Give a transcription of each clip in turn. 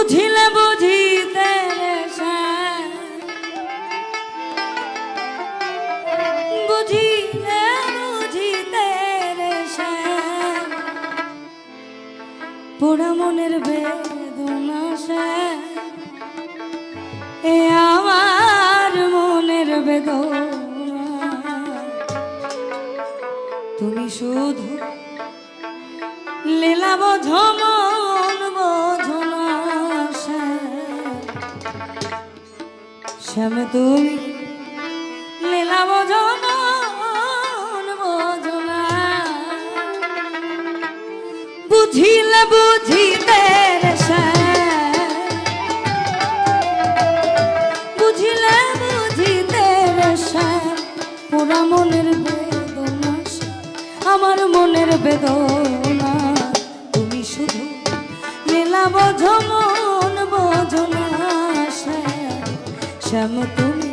বুঝিলে বুঝিতে বুঝিলে বুঝিতে পোড়া মনের বেদনা সে এ আমার মনের বেদনা তুমি শুধু লীলা বোঝো মন বোঝো না শ্যাম তুমি লীলা বোঝো মন বোঝো না বুঝিলে বুঝিতে বুঝিলে বুঝিতে পুরা মনের বেদনা আমার মনের বেদনা তুমি শুধু লীলা বোঝো মন বোঝো না শ্যাম তুমি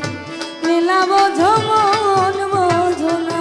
লীলা বোঝো মন বোঝো না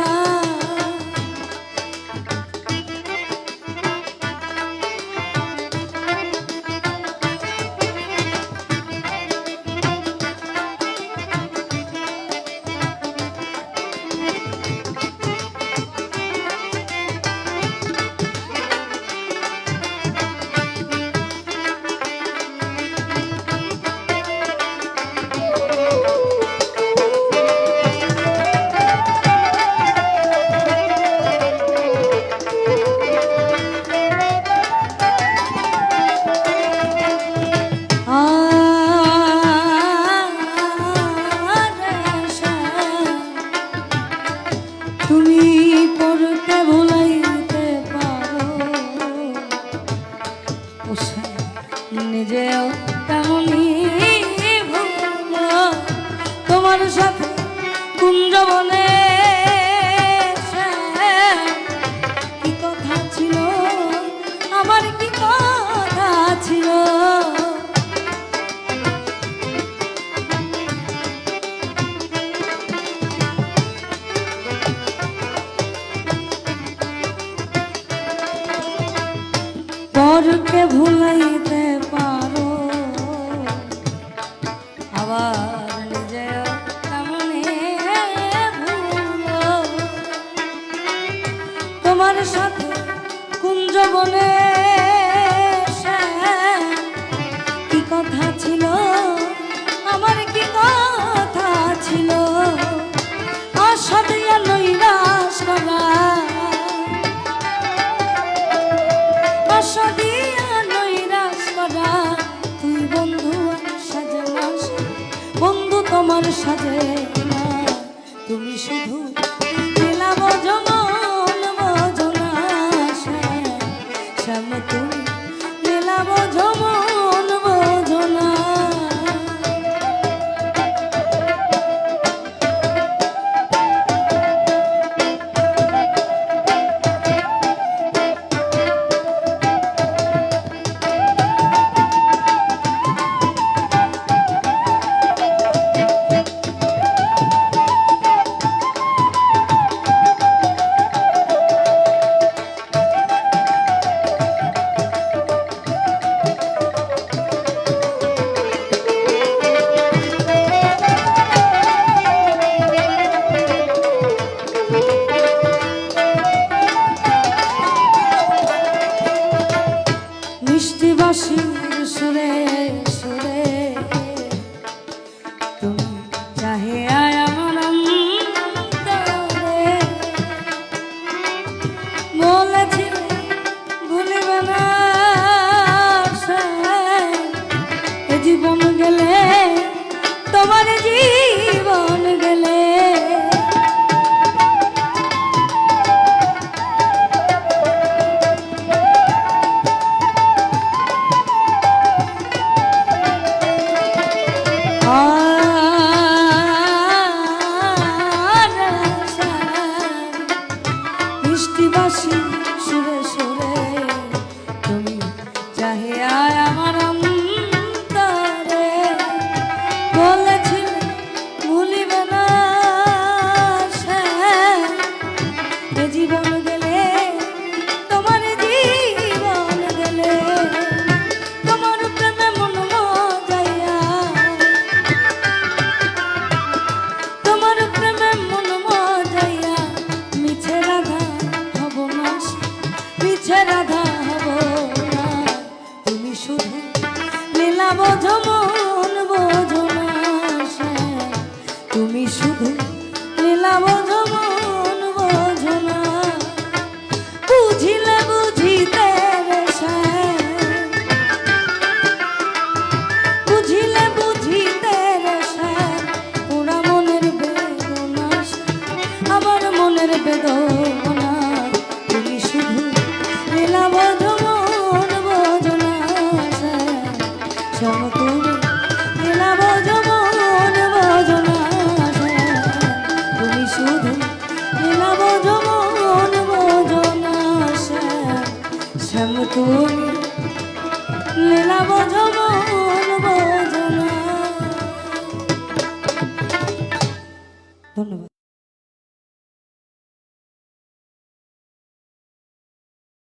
নিজেও তেমনি ভুলো তোমার সাথে কুঞ্জবনে কি কথা ছিল আমার কি কথা ছিল পরকে ভুলাইতে পারো আবার নিজেও তেমনি ভুলো তোমার সাথে কুঞ্জবনে কি কথা ছিল আমার কি কথা ছিল আশা দিয়া নৈরাশ করা আশা দিয়া নৈরাশ করা তুই বন্ধু সাজে না বন্ধু তোমার সাজে না তুমি শুধু লীলা বোঝো মন বোঝো না শ্যাম তুমি লীলা বোঝো মন বোঝো না সুরে সুরে তুমি চাহে আমার অন্তরে বলেছিলে ভুলিবে না এ জীবন গেলে তোমার জীবন গেলে শুধু লীলা বোঝো মন বোঝো না শ্যাম, তুমি শুধু লীলা বোঝো মন বোঝো না। বুঝিলে বুঝিতে রে শ্যাম, বুঝিলে বুঝিতে রে শ্যাম, পুরা মনের বেদনা আমার মনের বেদনা। তুমি শুধু লীলা বোঝো মন বোঝো না শ্যাম, শ্যাম তুমি লীলা বোঝো মন বোঝো না শ্যাম, তুমি শুধু লীলা বোঝো মন বোঝো না শ্যাম, শ্যাম তুমি লীলা বোঝো মন বোঝো না। ধন্যবাদ।